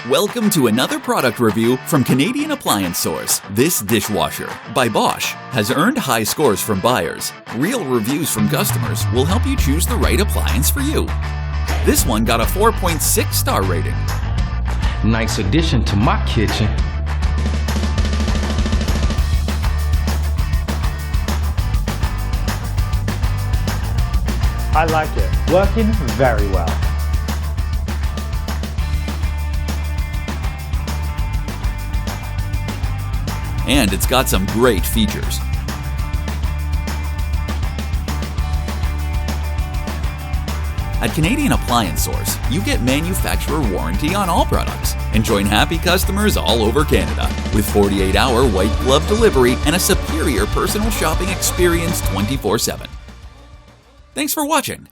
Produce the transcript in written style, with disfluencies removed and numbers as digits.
Welcome to another product review from Canadian Appliance Source. This dishwasher, by Bosch, has earned high scores from buyers. Real reviews from customers will help you choose the right appliance for you. This one got a 4.6 star rating. Nice addition to my kitchen. I like it. Working very well. And it's got some great features. At Canadian Appliance Source, you get manufacturer warranty on all products and join happy customers all over Canada with 48-hour white glove delivery and a superior personal shopping experience 24/7. Thanks for watching.